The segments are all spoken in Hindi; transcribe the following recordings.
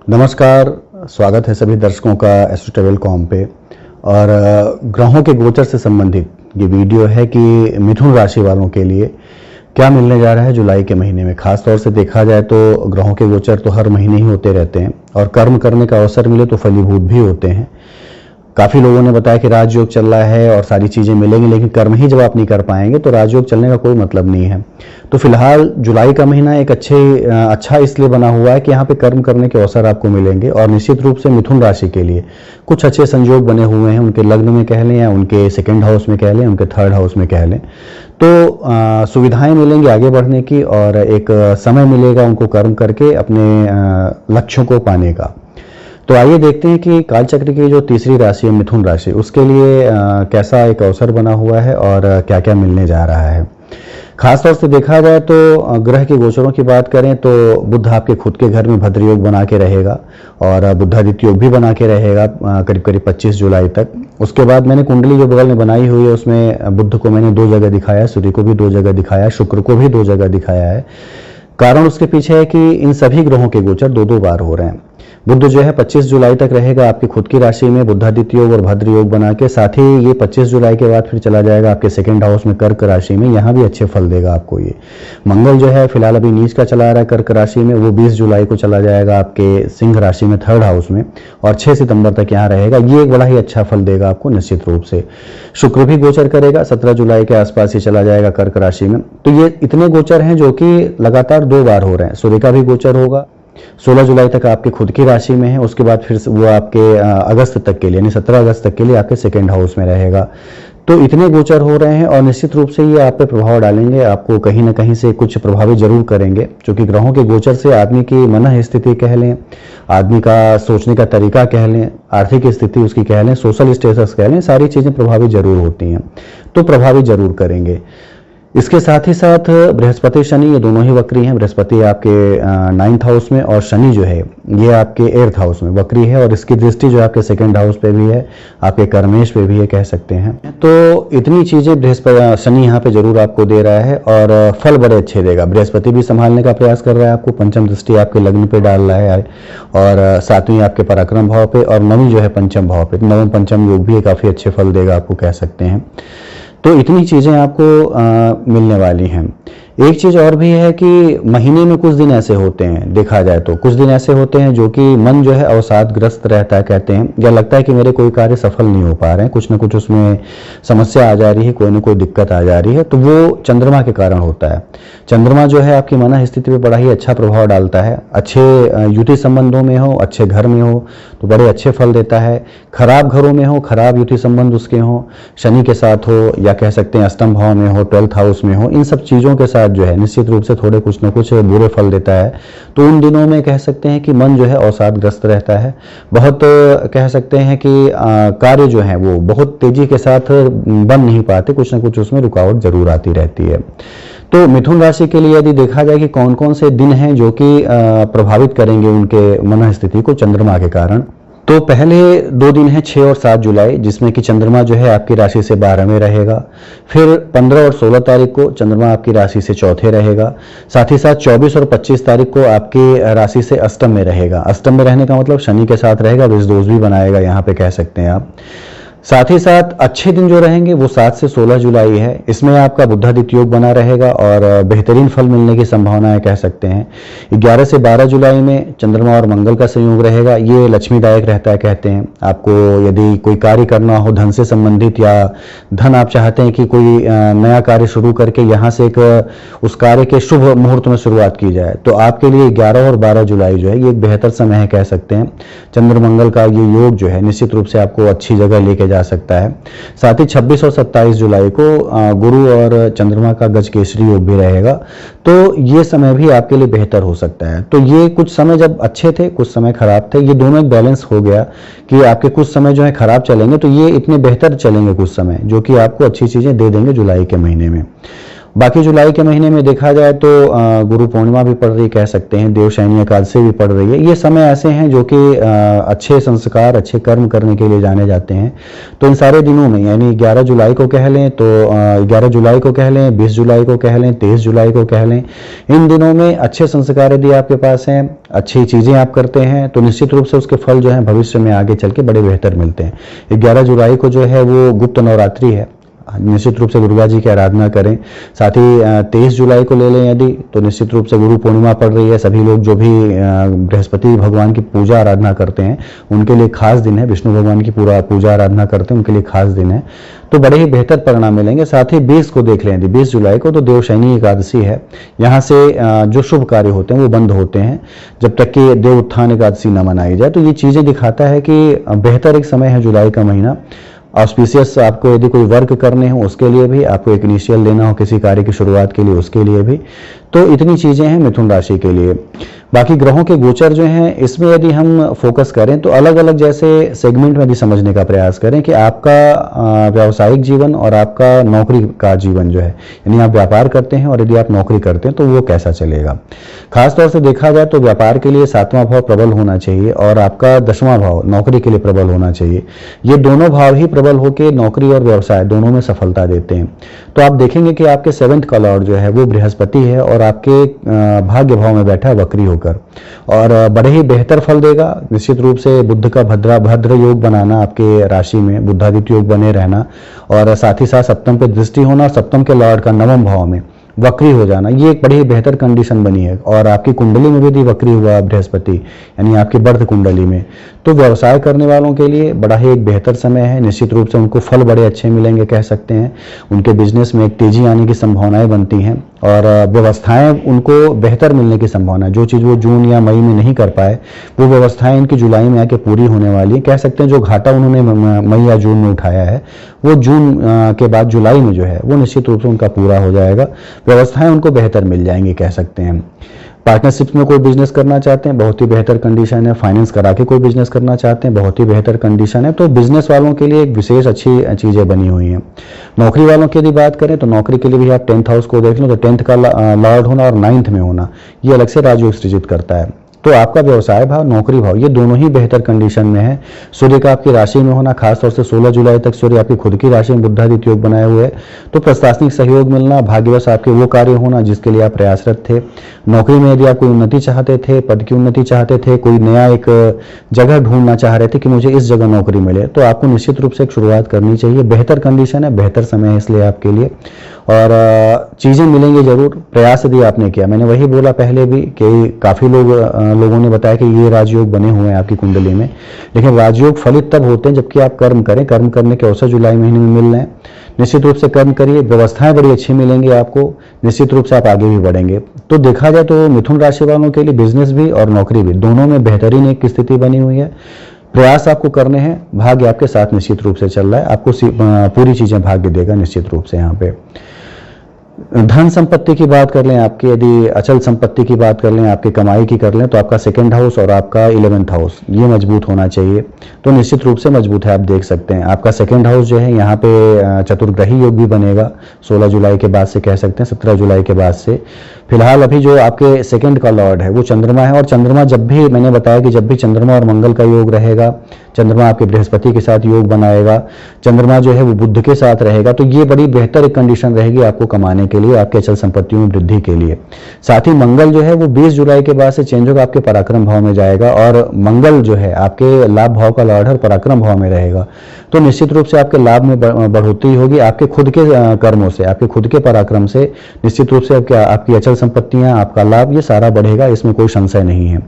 नमस्कार, स्वागत है सभी दर्शकों का एस्ट्रोट्रेवल.com पे। और ग्रहों के गोचर से संबंधित ये वीडियो है कि मिथुन राशि वालों के लिए क्या मिलने जा रहा है जुलाई के महीने में। खास तौर से देखा जाए तो ग्रहों के गोचर तो हर महीने ही होते रहते हैं और कर्म करने का अवसर मिले तो फलीभूत भी होते हैं। काफ़ी लोगों ने बताया कि राजयोग चल रहा है और सारी चीज़ें मिलेंगी, लेकिन कर्म ही जब आप नहीं कर पाएंगे तो राजयोग चलने का कोई मतलब नहीं है। तो फिलहाल जुलाई का महीना एक अच्छा इसलिए बना हुआ है कि यहाँ पे कर्म करने के अवसर आपको मिलेंगे और निश्चित रूप से मिथुन राशि के लिए कुछ अच्छे संयोग बने हुए हैं। उनके लग्न में कह लें या उनके सेकेंड हाउस में कह लें, उनके थर्ड हाउस में कह लें, तो सुविधाएं मिलेंगी आगे बढ़ने की और एक समय मिलेगा उनको कर्म करके अपने लक्ष्यों को पाने का। तो आइए देखते हैं कि कालचक्र की जो तीसरी राशि है मिथुन राशि, उसके लिए कैसा एक अवसर बना हुआ है और क्या क्या मिलने जा रहा है। खासतौर से देखा जाए तो ग्रह के गोचरों की बात करें तो बुध आपके खुद के घर में भद्र योग बना के रहेगा और बुधादित्य योग भी बना के रहेगा करीब करीब 25 जुलाई तक। उसके बाद मैंने कुंडली जो बगल में बनाई हुई है उसमें बुध को मैंने 2 जगह दिखाया, सूर्य को भी 2 जगह दिखाया, शुक्र को भी 2 जगह दिखाया है। कारण उसके पीछे है कि इन सभी ग्रहों के गोचर 2-2 बार हो रहे हैं। बुध जो है 25 जुलाई तक रहेगा आपकी खुद की राशि में बुधादित्य योग और भद्र योग बना के, साथ ही ये 25 जुलाई के बाद फिर चला जाएगा आपके सेकंड हाउस में कर्क राशि में, यहाँ भी अच्छे फल देगा आपको ये। मंगल जो है फिलहाल अभी नीच का चला रहा है कर्क राशि में, वो 20 जुलाई को चला जाएगा आपके सिंह राशि में थर्ड हाउस में और 6 सितंबर तक यहाँ रहेगा। ये एक बड़ा ही अच्छा फल देगा आपको निश्चित रूप से। शुक्र भी गोचर करेगा 17 जुलाई के आसपास ही चला जाएगा कर्क राशि में। तो ये इतने गोचर हैं जो कि लगातार 2 बार हो रहे हैं। सूर्य का भी गोचर होगा 16 जुलाई तक आपके खुद की राशि में है, उसके बाद फिर वो आपके अगस्त तक के लिए यानी 17 अगस्त तक के लिए आपके सेकेंड हाउस में रहेगा। तो इतने गोचर हो रहे हैं और निश्चित रूप से ये आप पे प्रभाव डालेंगे, आपको कहीं ना कहीं से कुछ प्रभावित जरूर करेंगे, क्योंकि ग्रहों के गोचर से आदमी की मन स्थिति कह लें, आदमी का सोचने का तरीका कह लें, आर्थिक स्थिति उसकी कह लें, सोशल स्टेटस कह लें, सारी चीज़ें प्रभावित जरूर होती हैं, तो प्रभावित जरूर करेंगे। इसके साथ ही साथ बृहस्पति शनि ये दोनों ही वक्री हैं। बृहस्पति आपके 9th हाउस में और शनि जो है ये आपके 8th हाउस में वक्री है और इसकी दृष्टि जो आपके सेकंड हाउस पे भी है, आपके कर्मेश पे भी है कह सकते हैं। तो इतनी चीजें बृहस्पति शनि यहाँ पे जरूर आपको दे रहा है और फल बड़े अच्छे देगा। बृहस्पति भी संभालने का प्रयास कर रहा है आपको, पंचम दृष्टि आपके लग्न पे डाल रहा है और 7वीं आपके पराक्रम भाव पे और 9वीं जो है पंचम भाव पे, नवम पंचम योग भी काफी अच्छे फल देगा आपको कह सकते हैं। तो इतनी चीज़ें आपको मिलने वाली हैं। एक चीज़ और भी है कि महीने में कुछ दिन ऐसे होते हैं, देखा जाए तो कुछ दिन ऐसे होते हैं जो कि मन जो है अवसादग्रस्त रहता है कहते हैं, या लगता है कि मेरे कोई कार्य सफल नहीं हो पा रहे हैं, कुछ ना कुछ उसमें समस्या आ जा रही है, कोई ना कोई दिक्कत आ जा रही है, तो वो चंद्रमा के कारण होता है। चंद्रमा जो है आपकी मन स्थिति पे बड़ा ही अच्छा प्रभाव डालता है। अच्छे युति संबंधों में हो, अच्छे घर में हो तो बड़े अच्छे फल देता है। खराब घरों में हो, खराब युति संबंध उसके हो, शनि के साथ हो या कह सकते हैं अष्टम भाव में हो, 12th हाउस में हो, इन सब चीज़ों के साथ जो है निश्चित रूप से थोड़े कुछ न कुछ बुरे फल देता है। तो उन दिनों में कह सकते हैं कि मन जो है अवसादग्रस्त रहता है। बहुत कह सकते हैं कि कार्य जो है वो बहुत तेजी के साथ बन नहीं पाते, कुछ न कुछ उसमें रुकावट जरूर आती रहती है। तो मिथुन राशि के लिए यदि देखा जाए कि कौन कौन से दिन हैं जो कि प्रभावित करेंगे उनके मन स्थिति को चंद्रमा के कारण, तो पहले 2 दिन है 6 और 7 जुलाई, जिसमें कि चंद्रमा जो है आपकी राशि से 12 में रहेगा। फिर 15 और 16 तारीख को चंद्रमा आपकी राशि से चौथे रहेगा। साथ ही साथ 24 और 25 तारीख को आपकी राशि से अष्टम में रहेगा। अष्टम में रहने का मतलब शनि के साथ रहेगा, विष दोष भी बनाएगा यहाँ पे कह सकते हैं आप। साथ ही साथ अच्छे दिन जो रहेंगे वो 7 से 16 जुलाई है। इसमें आपका बुधादित्य योग बना रहेगा और बेहतरीन फल मिलने की संभावनाएं कह सकते हैं। 11 से 12 जुलाई में चंद्रमा और मंगल का संयोग रहेगा, ये लक्ष्मीदायक रहता है कहते हैं। आपको यदि कोई कार्य करना हो धन से संबंधित या धन आप चाहते हैं कि कोई नया कार्य शुरू करके यहाँ से एक उस कार्य के शुभ मुहूर्त में शुरुआत की जाए, तो आपके लिए 11 और 12 जुलाई जो है ये एक बेहतर समय है कह सकते हैं। चंद्र मंगल का ये योग जो है निश्चित रूप से आपको अच्छी जगह लेके जा सकता है। साथ ही 26 और 27 जुलाई को गुरु और चंद्रमा का गज केसरी योग भी रहेगा, तो ये समय भी आपके लिए बेहतर हो सकता है। तो ये कुछ समय जब अच्छे थे, कुछ समय खराब थे, ये दोनों एक बैलेंस हो गया कि आपके कुछ समय जो है खराब चलेंगे, तो ये इतने बेहतर चलेंगे कुछ समय जो कि आपको अच्छी चीजें दे देंगे जुलाई के महीने में। बाकी जुलाई के महीने में देखा जाए तो गुरु पूर्णिमा भी पड़ रही, कह सकते हैं देवशयनी एकादशी भी पड़ रही है। ये समय ऐसे हैं जो कि अच्छे संस्कार, अच्छे कर्म करने के लिए जाने जाते हैं। तो इन सारे दिनों में, यानी 11 जुलाई को कह लें तो 11 जुलाई को कह लें, 20 जुलाई को कह लें, 23 जुलाई को कह लें, इन दिनों में अच्छे संस्कार यदि आपके पास हैं, अच्छी चीज़ें आप करते हैं, तो निश्चित रूप से उसके फल जो है भविष्य में आगे चल के बड़े बेहतर मिलते हैं। 11 जुलाई को जो है वो गुप्त नवरात्रि है, निश्चित रूप से दुर्गा जी की आराधना करें। साथ ही 23 जुलाई को ले लें यदि, तो निश्चित रूप से गुरु पूर्णिमा पड़ रही है। सभी लोग जो भी बृहस्पति भगवान की पूजा आराधना करते हैं उनके लिए खास दिन है, विष्णु भगवान की पूरा पूजा आराधना करते हैं उनके लिए खास दिन है, तो बड़े ही बेहतर परिणाम मिलेंगे। साथ ही 20 को देख लें यदि, 20 जुलाई को तो देवशयनी एकादशी है। यहाँ से जो शुभ कार्य होते हैं वो बंद होते हैं जब तक कि देव उत्थान एकादशी न मनाई जाए। तो ये चीज़ें दिखाता है कि बेहतर एक समय है जुलाई का महीना। ऑस्पिशियस आपको यदि कोई वर्क करने हो उसके लिए भी, आपको एक इनिशियल लेना हो किसी कार्य की शुरुआत के लिए उसके लिए भी, तो इतनी चीज़ें हैं मिथुन राशि के लिए। बाकी ग्रहों के गोचर जो हैं इसमें यदि हम फोकस करें तो अलग अलग जैसे सेगमेंट में भी समझने का प्रयास करें कि आपका व्यावसायिक जीवन और आपका नौकरी का जीवन जो है, यानी आप व्यापार करते हैं और यदि आप नौकरी करते हैं तो वो कैसा चलेगा। खासतौर से देखा जाए तो व्यापार के लिए 7वां भाव प्रबल होना चाहिए और आपका 10वां भाव नौकरी के लिए प्रबल होना चाहिए। ये दोनों भाव ही प्रबल होकर नौकरी और व्यवसाय दोनों में सफलता देते हैं। तो आप देखेंगे कि आपके 7th का लॉर्ड जो है वो बृहस्पति है और आपके भाग्य भाव में बैठा है वक्री होकर, और बड़े ही बेहतर फल देगा। निश्चित रूप से बुध का भद्र योग बनाना आपके राशि में, बुधादित्य योग बने रहना, और साथ ही साथ सप्तम पे दृष्टि होना, सप्तम के लॉर्ड का 9वें भाव में वक्री हो जाना, ये एक बड़ी बेहतर कंडीशन बनी है। और आपकी कुंडली में भी वक्री हुआ बृहस्पति, यानी आपकी बर्थ कुंडली में, तो व्यवसाय करने वालों के लिए बड़ा ही एक बेहतर समय है। निश्चित रूप से उनको फल बड़े अच्छे मिलेंगे, कह सकते हैं। उनके बिजनेस में एक तेजी आने की संभावनाएं बनती हैं और व्यवस्थाएं उनको बेहतर मिलने की संभावना है। जो चीज़ वो जून या मई में नहीं कर पाए वो व्यवस्थाएं इनकी जुलाई में आके पूरी होने वाली है। कह सकते हैं जो घाटा उन्होंने मई या जून में उठाया है वो जून के बाद जुलाई में जो है वो निश्चित रूप से उनका पूरा हो जाएगा। व्यवस्थाएं उनको बेहतर मिल जाएंगी, कह सकते हैं। पार्टनरशिप में कोई बिजनेस करना चाहते हैं, बहुत ही बेहतर कंडीशन है। फाइनेंस करा के कोई बिजनेस करना चाहते हैं, बहुत ही बेहतर कंडीशन है। तो बिजनेस वालों के लिए एक विशेष अच्छी चीज़ें बनी हुई हैं। नौकरी वालों की यदि बात करें तो नौकरी के लिए भी आप 10th हाउस को देख लो तो 10th का लॉर्ड होना और 9th में होना ये अलग से राजयोग सृजित करता है। तो आपका व्यवसाय भाव, नौकरी भाव, ये दोनों ही बेहतर कंडीशन में है। सूर्य का आपकी राशि में होना, खासतौर से 16 जुलाई तक सूर्य आपकी खुद की राशि में बुधादित्य योग बनाए हुए है, तो प्रशासनिक सहयोग मिलना, भाग्यवश आपके वो कार्य होना जिसके लिए आप प्रयासरत थे। नौकरी में यदि आप कोई उन्नति चाहते थे, पद की उन्नति चाहते थे, कोई नया एक जगह ढूंढना चाह रहे थे कि मुझे इस जगह नौकरी मिले, तो आपको निश्चित रूप से एक शुरुआत करनी चाहिए। बेहतर कंडीशन है, बेहतर समय है इसलिए आपके लिए, और चीज़ें मिलेंगी जरूर, प्रयास यदि आपने किया। मैंने वही बोला पहले भी कि काफ़ी लोगों ने बताया कि ये राजयोग बने हुए हैं आपकी कुंडली में, लेकिन राजयोग फलित तब होते हैं जबकि आप कर्म करें। कर्म करने के अवसर जुलाई महीने में मिल रहे हैं। निश्चित रूप से कर्म करिए, व्यवस्थाएं बड़ी अच्छी मिलेंगी आपको, निश्चित रूप से आप आगे भी बढ़ेंगे। तो देखा जाए तो मिथुन राशि वालों के लिए बिजनेस भी और नौकरी भी दोनों में बेहतरीन एक स्थिति बनी हुई है। प्रयास आपको करने हैं, भाग्य आपके साथ निश्चित रूप से चल रहा है, आपको पूरी चीजें भाग्य देगा निश्चित रूप से। यहाँ पे धन संपत्ति की बात कर लें, आपकी यदि अचल संपत्ति की बात कर लें, आपकी कमाई की कर लें, तो आपका 2nd हाउस और आपका 11th हाउस ये मजबूत होना चाहिए। तो निश्चित रूप से मजबूत है, आप देख सकते हैं। आपका 2nd हाउस जो है यहाँ पे चतुर्ग्रही योग भी बनेगा 16 जुलाई के बाद से, कह सकते हैं 17 जुलाई के बाद से। फिलहाल अभी जो आपके 2nd का लॉर्ड है वो चंद्रमा है, और चंद्रमा जब भी, मैंने बताया कि जब भी चंद्रमा और मंगल का योग रहेगा, चंद्रमा आपके बृहस्पति के साथ योग बनाएगा, चंद्रमा जो है वो बुध के साथ रहेगा, तो ये बड़ी बेहतर एक कंडीशन रहेगी आपको कमाने के लिए, आपके अचल संपत्तियों में वृद्धि के लिए। साथ ही मंगल जो है वो 20 जुलाई के बाद से चेंज होगा, आपके पराक्रम भाव में जाएगा, और मंगल जो है आपके लाभ भाव का लॉर्ड है और पराक्रम भाव में रहेगा। तो निश्चित रूप से आपके लाभ में बढ़ोतरी होगी, आपके खुद के कर्मों से, आपके खुद के पराक्रम से निश्चित रूप से आपकी अचल संपत्तियां, आपका लाभ, ये सारा बढ़ेगा, इसमें कोई संशय नहीं है।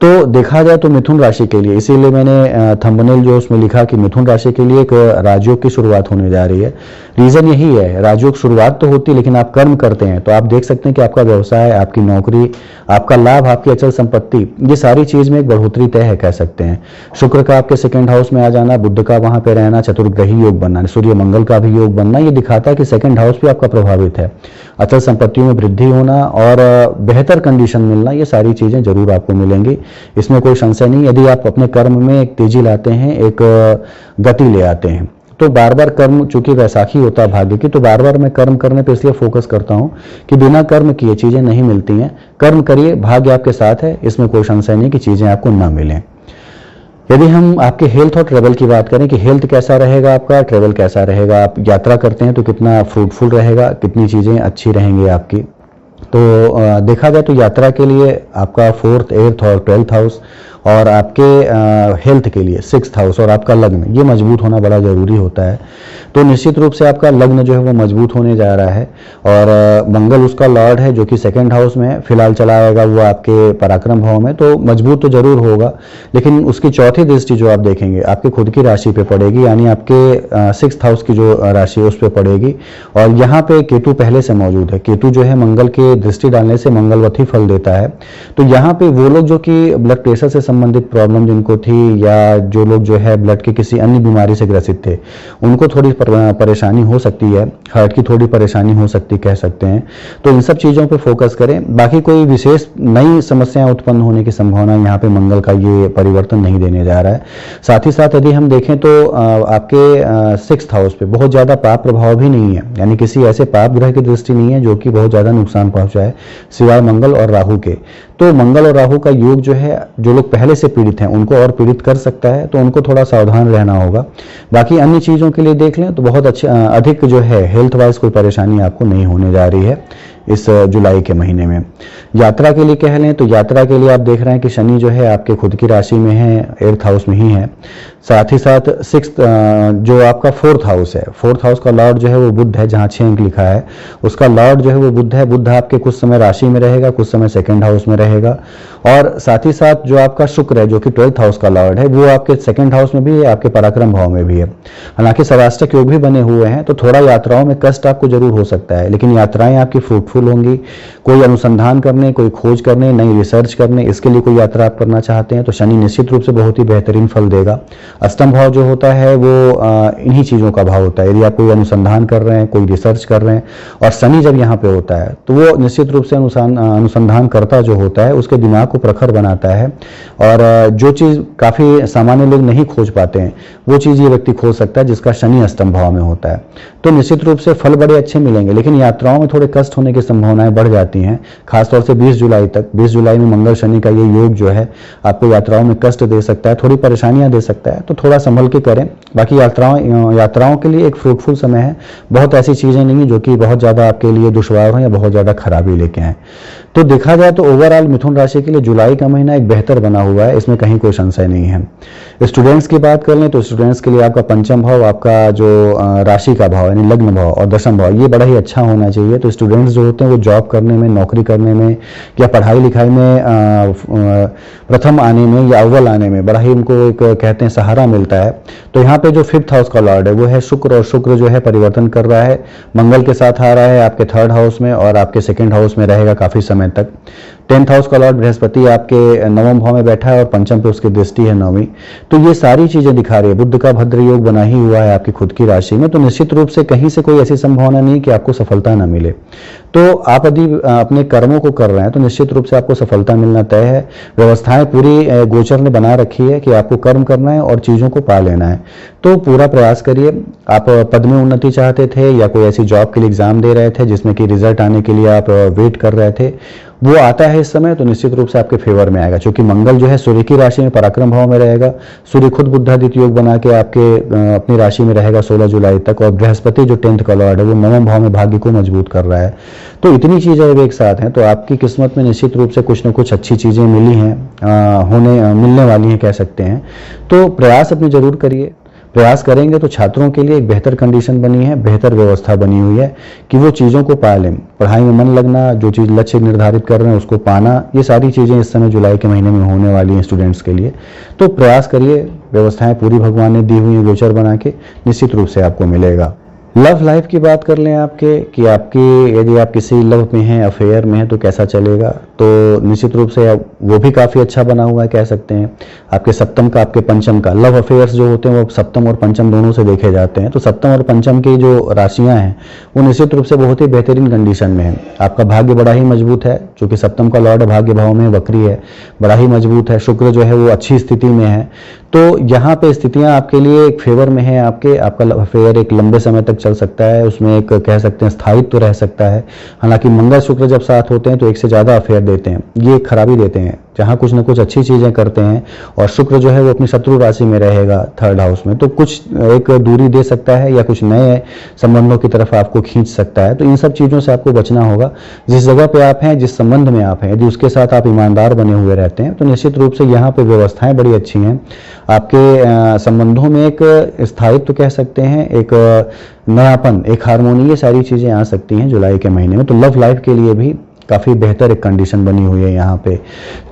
तो देखा जाए तो मिथुन राशि के लिए, इसीलिए मैंने थंबनेल जो उसमें लिखा कि मिथुन राशि के लिए एक राजयोग की शुरुआत होने जा रही है। रीजन यही है, राजयोग शुरुआत तो होती है लेकिन आप कर्म करते हैं, तो आप देख सकते हैं कि आपका व्यवसाय, आपकी नौकरी, आपका लाभ, आपकी अचल संपत्ति, ये सारी चीज में एक बढ़ोतरी तय है, कह सकते हैं। शुक्र का आपके 2nd हाउस में आ जाना, बुध का वहां पे रहना, चतुर्ग्रही योग बनना, सूर्य मंगल का भी योग बनना, ये दिखाता है कि 2nd हाउस भी आपका प्रभावित है। अचल संपत्तियों में वृद्धि होना और बेहतर कंडीशन मिलना, ये सारी चीजें जरूर आपको मिलेंगी, इसमें कोई संशय नहीं। यदि आप अपने कर्म में एक तेजी लाते हैं, एक गति ले आते हैं, तो बार बार कर्म, चूंकि वैसाखी होता है भाग्य की, तो बार बार मैं कर्म करने पे इसलिए फोकस करता हूं कि बिना कर्म किए चीजें नहीं मिलती हैं। कर्म करिए, भाग्य आपके साथ है, इसमें कोई संशय नहीं कि चीजें आपको ना मिलें। यदि हम आपके हेल्थ और ट्रेवल की बात करें कि हेल्थ कैसा रहेगा आपका, ट्रेवल कैसा रहेगा, आप यात्रा करते हैं तो कितना फ्रूटफुल रहेगा, कितनी चीजें अच्छी रहेंगी आपकी। तो देखा जाए तो यात्रा के लिए आपका 4th, 8th और 12th हाउस, और आपके हेल्थ के लिए 6th हाउस और आपका लग्न, ये मजबूत होना बड़ा जरूरी होता है। तो निश्चित रूप से आपका लग्न जो है वो मजबूत होने जा रहा है, और मंगल उसका लॉर्ड है जो कि 2nd हाउस में फिलहाल चला आएगा, वो आपके पराक्रम भाव में, तो मजबूत तो जरूर होगा। लेकिन उसकी चौथी दृष्टि जो आप देखेंगे आपके खुद की राशि पे पड़ेगी, यानी आपके 6th हाउस की जो राशि उस पर पड़ेगी। और यहाँ पे केतु पहले से मौजूद है। केतु जो है मंगल के दृष्टि डालने से मंगलवती फल देता है। तो यहाँ पे वो लोग जो कि ब्लड प्रेशर से संबंधित प्रॉब्लम जिनको थी, या जो लोग जो है ब्लड की किसी अन्य बीमारी से ग्रसित थे, उनको थोड़ी परेशानी हो सकती है, हार्ट की थोड़ी परेशानी हो सकती कह सकते हैं। तो इन सब चीजों पे फोकस करें। बाकी कोई विशेष नई समस्याएं उत्पन्न होने की संभावना यहाँ पे मंगल का ये परिवर्तन नहीं देने जा रहा है। साथ ही साथ यदि हम देखें तो आपके 6th हाउस पे बहुत ज्यादा पाप प्रभाव भी नहीं है, यानी किसी ऐसे पाप ग्रह की दृष्टि नहीं है जो कि बहुत ज्यादा नुकसान पहुंचाए, सिवाय मंगल और राहु के। तो मंगल और राहु का योग जो है, जो लोग पहले से पीड़ित हैं उनको और पीड़ित कर सकता है, तो उनको थोड़ा सावधान रहना होगा। बाकी अन्य चीजों के लिए देख लें तो बहुत अच्छे, अधिक जो है हेल्थ वाइज कोई परेशानी आपको नहीं होने जा रही है इस जुलाई के महीने में। यात्रा के लिए कह लें तो यात्रा के लिए आप देख रहे हैं कि शनि जो है आपके खुद की राशि में है, 8th हाउस में ही है। साथ ही साथ 6th जो आपका 4th हाउस है, 4th हाउस का लॉर्ड जो है वो बुध है, जहां 6 अंक लिखा है उसका लॉर्ड जो है वो बुध है। बुध आपके कुछ समय राशि में रहेगा, कुछ समय 2nd हाउस में रहेगा। और साथ ही साथ जो आपका शुक्र है जो कि 12th हाउस का लॉर्ड है, वो आपके 2nd हाउस में भी है, आपके पराक्रम भाव में भी है। हालांकि सवाष्टक योग भी बने हुए हैं, तो थोड़ा यात्राओं में कष्ट आपको जरूर हो सकता है, लेकिन यात्राएं आपकी फ्रूटफुल होंगी। कोई अनुसंधान करने, कोई खोज करने, नई रिसर्च करने, इसके लिए कोई यात्रा आप करना चाहते हैं तो शनि निश्चित रूप से बहुत ही बेहतरीन फल देगा। अष्टम भाव जो होता है वो इन्हीं चीजों का भाव होता है। यदि आप कोई अनुसंधान कर रहे हैं, कोई रिसर्च कर रहे हैं, और शनि जब यहाँ पे होता है तो वो निश्चित रूप से अनुसंधान करता जो होता है उसके दिमाग को प्रखर बनाता है, और जो चीज काफी सामान्य लोग नहीं खोज पाते हैं वो चीज ये व्यक्ति खोज सकता है जिसका शनि अष्टम भाव में होता है। तो निश्चित रूप से फल बड़े अच्छे मिलेंगे, लेकिन यात्राओं में थोड़े कष्ट होने की संभावनाएं बढ़ जाती हैं, खासतौर से 20 जुलाई तक। 20 जुलाई में मंगल शनि का ये योग जो है आपको यात्राओं में कष्ट दे सकता है, थोड़ी परेशानियां दे सकता है, तो थोड़ा संभल के करें। बाकी यात्राओं के लिए एक फ्रूटफुल समय है। बहुत ऐसी चीजें नहीं है जो कि बहुत ज्यादा आपके लिए दुश्वार हो या बहुत ज्यादा खराबी लेके आए। तो देखा जाए तो ओवरऑल मिथुन राशि के लिए जुलाई का महीना एक बेहतर बना हुआ है, इसमें कहीं कोई संशय नहीं है। स्टूडेंट्स की बात कर लें तो स्टूडेंट्स के लिए आपका पंचम भाव, आपका जो राशि का भाव यानी लग्न भाव और दशम भाव, ये बड़ा ही अच्छा होना चाहिए। तो स्टूडेंट्स जो होते हैं वो जॉब करने में, नौकरी करने में या पढ़ाई लिखाई में प्रथम आने में या अव्वल आने में बड़ा ही उनको एक कहते हैं सहारा मिलता है। तो यहाँ पे जो 5th हाउस का लॉर्ड है वो है शुक्र, और शुक्र जो है परिवर्तन कर रहा है, मंगल के साथ आ रहा है आपके 3rd हाउस में और आपके 2nd हाउस में रहेगा काफी समय तक। 10th हाउस का लॉर्ड बृहस्पति आपके 9वें भाव में बैठा है और पंचम पे उसकी दृष्टि है 9वीं। तो ये सारी चीजें दिखा रही है, बुध का भद्र योग बना ही हुआ है आपकी खुद की राशि में। तो निश्चित रूप से कहीं से कोई ऐसी संभावना नहीं कि आपको सफलता ना मिले। तो आप यदि अपने कर्मों को कर रहे हैं तो निश्चित रूप से आपको सफलता मिलना तय है। व्यवस्थाएं पूरी गोचर ने बना रखी है कि आपको कर्म करना है और चीजों को पा लेना है, तो पूरा प्रयास करिए। आप पद में उन्नति चाहते थे या कोई ऐसी जॉब के लिए एग्जाम दे रहे थे जिसमें कि रिजल्ट आने के लिए आप वेट कर रहे थे, वो आता है इस समय, तो निश्चित रूप से आपके फेवर में आएगा। क्योंकि मंगल जो है सूर्य की राशि में पराक्रम भाव में रहेगा, सूर्य खुद बुद्धादित्य योग बना के आपके अपनी राशि में रहेगा 16 जुलाई तक, और बृहस्पति जो 10th का लॉर्ड है वो 9वें भाव में भाग्य को मजबूत कर रहा है। तो इतनी चीजें अब एक साथ हैं, तो आपकी किस्मत में निश्चित रूप से कुछ न कुछ अच्छी चीजें मिली हैं, मिलने वाली हैं कह सकते हैं। तो प्रयास अपने जरूर करिए। प्रयास करेंगे तो छात्रों के लिए एक बेहतर कंडीशन बनी है, बेहतर व्यवस्था बनी हुई है कि वो चीज़ों को पा लें। पढ़ाई में मन लगना, जो चीज़ लक्ष्य निर्धारित कर रहे हैं उसको पाना, ये सारी चीज़ें इस समय जुलाई के महीने में होने वाली हैं स्टूडेंट्स के लिए। तो प्रयास करिए, व्यवस्थाएं पूरी भगवान ने दी हुई हैं गोचर बना के, निश्चित रूप से आपको मिलेगा। लव लाइफ की बात कर लें आपके कि आपकी यदि आप किसी लव में हैं, अफेयर में हैं, तो कैसा चलेगा, तो निश्चित रूप से वो भी काफ़ी अच्छा बना हुआ है कह सकते हैं। आपके सप्तम का, आपके पंचम का, लव अफेयर्स जो होते हैं वो सप्तम और पंचम दोनों से देखे जाते हैं। तो सप्तम और पंचम की जो राशियां हैं वो निश्चित रूप से बहुत ही बेहतरीन कंडीशन में है। आपका भाग्य बड़ा ही मजबूत है, चूंकि सप्तम का लॉर्ड भाग्य भाव में वक्री है, बड़ा ही मजबूत है। शुक्र जो है वो अच्छी स्थिति में है, तो यहाँ पे स्थितियां आपके लिए एक फेवर में है, आपका अफेयर एक लंबे समय तक चल सकता है, उसमें एक कह सकते हैं स्थायित्व तो रह सकता है। हालांकि मंगल शुक्र जब साथ होते हैं तो एक से ज़्यादा अफेयर देते हैं, ये खराबी देते हैं। जहाँ कुछ ना कुछ अच्छी चीज़ें करते हैं और शुक्र जो है वो अपनी शत्रु राशि में रहेगा 3rd हाउस में, तो कुछ एक दूरी दे सकता है या कुछ नए संबंधों की तरफ आपको खींच सकता है। तो इन सब चीज़ों से आपको बचना होगा। जिस जगह पे आप हैं, जिस संबंध में आप हैं, यदि उसके साथ आप ईमानदार बने हुए रहते हैं तो निश्चित रूप से यहाँ पे व्यवस्थाएं बड़ी अच्छी हैं। आपके संबंधों में एक स्थायित्व कह सकते हैं, एक नयापन, एक हारमोनी, ये सारी चीज़ें आ सकती हैं जुलाई के महीने में। तो लव लाइफ के लिए भी काफ़ी बेहतर एक कंडीशन बनी हुई है यहाँ पे।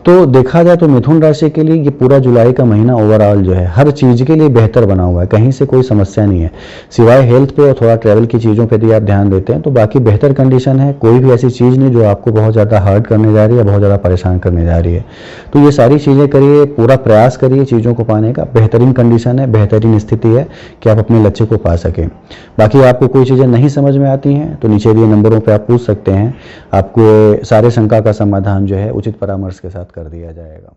तो देखा जाए तो मिथुन राशि के लिए ये पूरा जुलाई का महीना ओवरऑल जो है हर चीज़ के लिए बेहतर बना हुआ है, कहीं से कोई समस्या नहीं है। सिवाय हेल्थ पे और थोड़ा ट्रैवल की चीज़ों पे भी आप ध्यान देते हैं तो बाकी बेहतर कंडीशन है। कोई भी ऐसी चीज़ नहीं जो आपको बहुत ज़्यादा हर्ट करने जा रही है, बहुत ज़्यादा परेशान करने जा रही है। तो ये सारी चीज़ें करिए, पूरा प्रयास करिए चीज़ों को पाने का। बेहतरीन कंडीशन है, बेहतरीन स्थिति है कि आप अपने लक्ष्य को पा सकें। बाकी आपको कोई चीज़ें नहीं समझ में आती हैं तो नीचे दिए नंबरों पर आप पूछ सकते हैं, आपको सारे शंका का समाधान जो है उचित परामर्श के साथ कर दिया जाएगा।